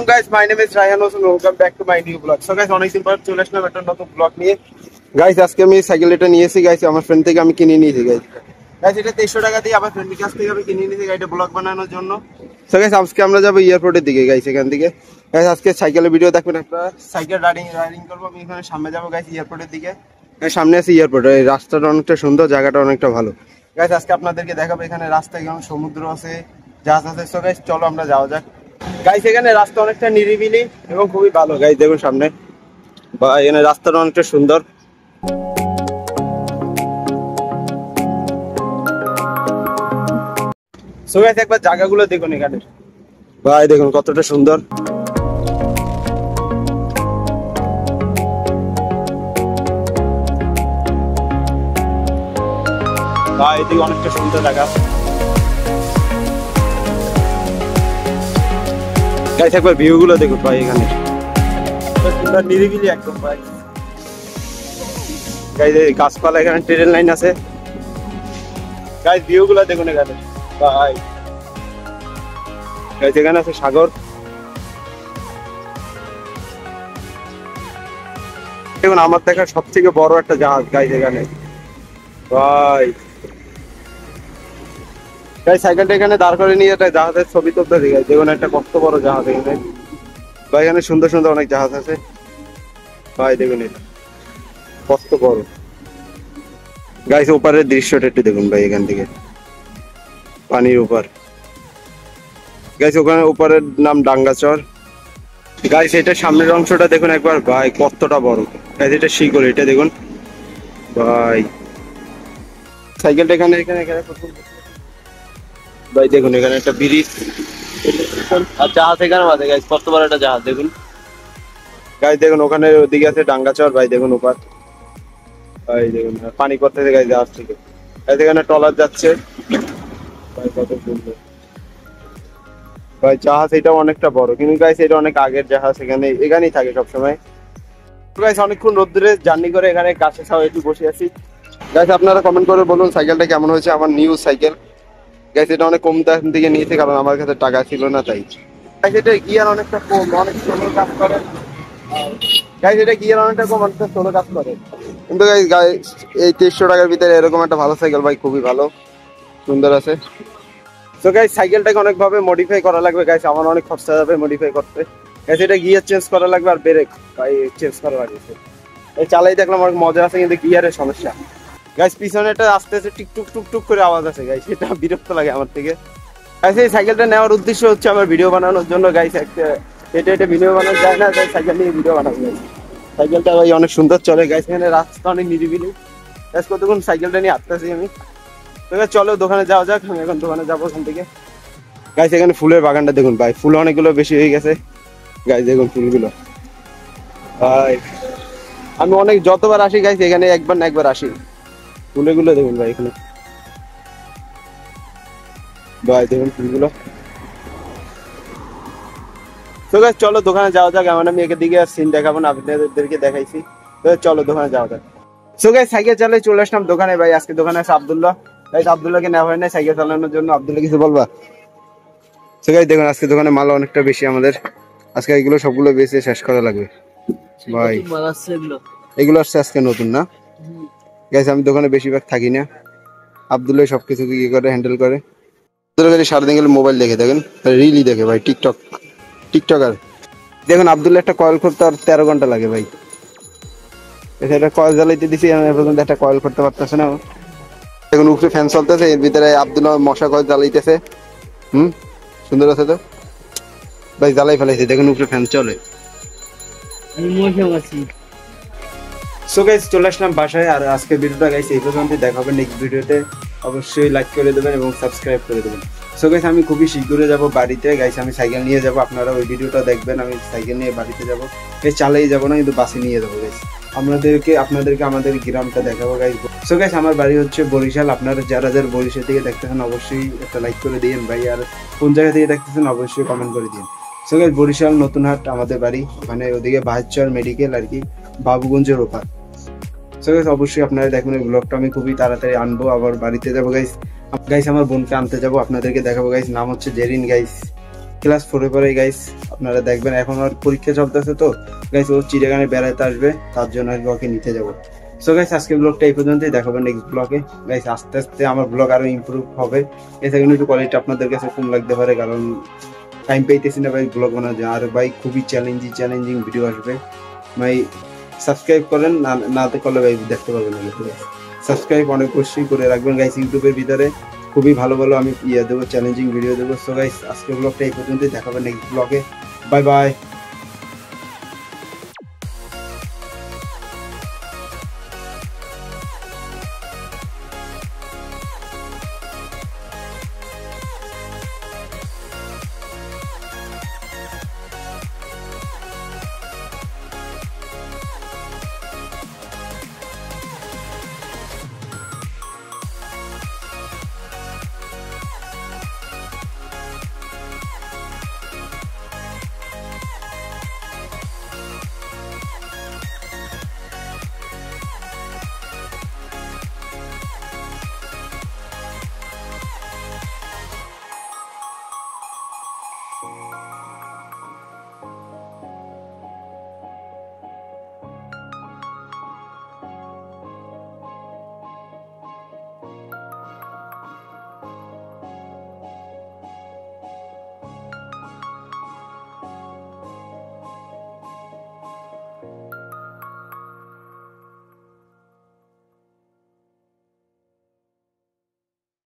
Guys, my name is Ryan Hosen. Welcome back to my new vlog. So guys, অনেকদিন পর চলে আসলাম একটা নতুন ব্লগ নিয়ে। গাইস আজকে আমি সাইকেল এটা নিয়েছি গাইস, আমার ফ্রেন্ড থেকে আমি কিনে নিয়েছি গাইস। গাইস এটা 2300 টাকা দিয়ে আমার ফ্রেন্ডের কাছ থেকে আমি কিনে নিয়েছি গাইস, এটা ব্লগ বানানোর জন্য। সো গাইস আজকে আমরা যাব এয়ারপোর্টের দিকে গাইস, এখান থেকে। গাইস আজকে সাইকেলের ভিডিও দেখবেন আপনারা, সাইকেল রাইডিং করব আমি এখানে সামনে যাব গাইস এয়ারপোর্টের দিকে। গাইস সামনে আছে এয়ারপোর্ট, এই রাস্তাটা অনেকটা সুন্দর, জায়গাটা অনেকটা ভালো। গাইস আজকে আপনাদেরকে দেখাবো এখানে রাস্তায় কেমন, সমুদ্র আছে, জাহাজ আছে। সো গাইস চলো আমরা যাওয়া যাক। গাইস এখানে রাস্তা অনেকটা নিরিবিলি এবং খুবই ভালো গাইস, দেখুন সামনে বা এখানে রাস্তাটা অনেকটা সুন্দর। সো গাইস একবার জায়গাগুলো দেখুন এখানে, ভাই দেখুন কতটা সুন্দর। ভাই এদিকে অনেকটা সুন্দর জায়গা। গাইস একবার ভিউ গুলো দেখুন ভাই, এখানে সুন্দর নিরিবিলি একদম ভাই। গাইস এই গাছপালা, এখানে ট্রেন লাইন আছে। গাইস ভিউ গুলো দেখুন এখানে ভাই। গাইস এখানে আছে সাগর, দেখুন আমার দেখা সব থেকে বড় একটা জাহাজ গাইস এখানে ভাই। গাইস সাইকেলটা এখানে দাঁড় করে নিয়ে একটা জাহাজের ছবি তুলতে দিই গাইস, দেখুন একটা কত বড় জাহাজ এখানে ভাই। এখানে সুন্দর সুন্দর অনেক জাহাজ আছে ভাই, দেখুন এটা কত বড়। গাইস ওপারের দৃশ্যটা একটু দেখুন ভাই, এখান থেকে পানির উপর। গাইস ওখানে উপরের নাম ডাঙ্গাচর। গাইস এটা সামনের অংশটা দেখুন একবার ভাই, কতটা বড়। গাইস এটা শিকল, এটা দেখুন ভাই। সাইকেলটা এখানে এখানে এখানে ভাই দেখুন এখানে একটা ব্রিজ আর জাহাজ এখানে আছে গাইস, কত বড় একটা জাহাজ দেখুন। গাইস দেখুন ওখানে ওদিকে আছে ডাঙ্গাচর ভাই, দেখুন ওপার ভাই, দেখুন পানি করতেছে গাইস জাহাজ থেকে। গাইস এখানে ট্রলার যাচ্ছে ভাই, কত সুন্দর ভাই জাহাজ। এটা অনেকটা বড়, কিন্তু গাইস এটা অনেক আগের জাহাজ, এখানেই থাকে সবসময়। গাইস অনেকক্ষণ রোদ্দুরে জার্নি করে এখানে গাছের ছাওয়ায় একটু বসে আছি। গাইস আপনারা কমেন্ট করে বলুন সাইকেলটা কেমন হয়েছে, আমার নিউ সাইকেল। গাইস এটা অনেক কম দাম থেকে নিয়েছে, কারণ আমার কাছে টাকা ছিল না তাই। গাইস এটা গিয়ার অনেকটা কম, অনেক স্লো কাজ করে। গাইস এটা গিয়ার অনেকটা কম, অনেকটা স্লো কাজ করে। কিন্তু গাইস এই 2300 টাকার ভিতরে এরকম একটা ভালো সাইকেল ভাই, খুবই ভালো সুন্দর আছে। তো গাইস সাইকেলটাকে অনেকভাবে মডিফাই করা লাগবে গাইস, আমার অনেক খরচা যাবে মডিফাই করতে। গাইস এটা গিয়ার চেঞ্জ করা লাগবে আর ব্রেক ভাই চেঞ্জ করা লাগবে। এই চালাই দেখলাম অনেক মজা আছে, কিন্তু গিয়ারের সমস্যা। গাইস পিছনে একটা আস্তে আস্তে টিকটুক টুকটুক করে আওয়াজ আছে গাইস, এটা বিরক্ত লাগে আমার থেকে। গাইস এই সাইকেলটা নেওয়ার উদ্দেশ্য হচ্ছে আমার ভিডিও বানানোর জন্য গাইস। এটা ভিডিও বানানো যায় না, তাই সাইকেল নিয়ে ভিডিও বানাবো গাইস। সাইকেলটা ভাই অনেক সুন্দর চলে গাইস, এখানে রাস্তা অনেক নিরিবিলি। গাইস কতক্ষণ সাইকেলটা নিয়ে আসতেছি আমি। তো চলো দোকানে যাওয়া যাক, আমি এখন দোকানে যাবো ওখান থেকে। গাইস এখানে ফুলের বাগানটা দেখুন ভাই, ফুল অনেকগুলো বেশি হয়ে গেছে গাইস, দেখুন ফুলগুলো ভাই। আমি অনেক যতবার আসি গাইস এখানে একবার না একবার আসি। ফুলগুলো দেখুন ভাই এখানে ভাই, দেখুন ফুলগুলো। তো গাইস চলো দোকানে যাওয়া যাক, এমন আমি এদিকে আর সিন দেখাবো না, আপনাদেরকে দেখাইছি। তো চলো দোকানে যাওয়া যাক। সো গাইস সাইকেল চালিয়ে চলে আসলাম দোকানে ভাই। আজকে দোকানে আছে আব্দুল্লাহ। গাইস আব্দুল্লাহকে নেওয়া হয় না সাইকেল চালানোর জন্য, আব্দুল্লাহ কিছু বলবা? সো গাইস দেখুন আজকে দোকানে মাল অনেকটা বেশি আমাদের, আজকে এগুলো সবগুলো বেশি শেষ করা লাগবে ভাই। এগুলো আসছে আজকে নতুন না গাইস, আমি দোকানে বেশিরভাগ থাকি না, আব্দুল্লাহ সবকিছু কি করে হ্যান্ডেল করে। আব্দুল্লাহ সারাদিন গেলে মোবাইল দেখে, দেখেন রিলই দেখে ভাই, টিকটকার। দেখুন আব্দুল্লাহ একটা কয়েল করতে আর 13 ঘন্টা লাগে ভাই। এটা কয়েল জ্বালাইতে দিছি, আমি পর্যন্ত একটা কয়েল করতে পারতেছে না। দেখুন উপরে ফ্যান চলতেছে, এর ভিতরে আব্দুল্লাহ মশা কয়েল জ্বালাইতেছে। সুন্দর আছে তো ভাই, জ্বালাই ফেলাইছে, দেখুন উপরে ফ্যান চলে। সো গাইস চলে আসলাম বাসায়, আর আজকের ভিডিওটা গাইস এই পর্যন্ত। দেখা হবে নেক্সট ভিডিওতে, অবশ্যই লাইক করে দেবেন এবং সাবস্ক্রাইব করে দেবেন। সো গাইস আমি খুবই শীঘ্রই যাব বাড়িতে গাইস, আমি সাইকেল নিয়ে যাব, আপনারা ওই ভিডিওটা দেখবেন। আমি সাইকেল নিয়ে বাড়িতে যাব, গাইস চালাই যাব না, কিন্তু বাসে নিয়ে যাবো গাইস। আপনাদেরকে আমাদের গ্রামটা দেখাবো গাইস। সো গাইস আমার বাড়ি হচ্ছে বরিশাল, আপনারা যারা বরিশাল থেকে দেখতেছেন অবশ্যই একটা লাইক করে দিন ভাই, আর কোন জায়গা থেকে দেখতেছেন অবশ্যই কমেন্ট করে দিন। সো গাইস বরিশাল নতুনহাট আমাদের বাড়ি, মানে ওদিকে বাহাচ্চর মেডিকেল আর কি, বাবুগঞ্জের ওপার। সো গাইস অবশ্যই আপনারা দেখুন এই ব্লগটা আমি খুবই তাড়াতাড়ি আনবো, আবার বাড়িতে যাবো গাইস। গাইস আমার বোনকে আনতে যাবো, আপনাদেরকে দেখাবো গাইস। নাম হচ্ছে জেরিন গাইস, ক্লাস 4-এ পড়ে গাইস। আপনারা দেখবেন এখন ওর পরীক্ষা চলতেছে, তো গাইস ও চিড়িয়াখানায় বেড়াতে আসবে, তার জন্য আর ওকে নিতে যাবো। সো গাইস আজকের ব্লগটা এই পর্যন্তই, দেখাবেন নেক্সট ব্লগে। গাইস আস্তে আস্তে আমার ব্লগ আরো ইমপ্রুভ হবে। এতে কিন্তু একটু কোয়ালিটি আপনাদের কাছে কম লাগতে পারে, কারণ টাইম পাইতেছি না ভাই ব্লগ বানার জন্য। আর ভাই খুবই চ্যালেঞ্জিং ভিডিও আসবে ভাই। সাবস্ক্রাইব করেন, না করলে ভাই দেখতে পাবেন না। ঠিক আছে, সাবস্ক্রাইব অনেক অবশ্যই করে রাখবেন গাইস। ইউটিউবের ভিতরে খুবই ভালো ভালো আমি দেবো, চ্যালেঞ্জিং ভিডিও দেবো। সো গাইস আজকের ব্লগটা এই পর্যন্তই, দেখাবেন নেক্সট ব্লগে। Bye bye.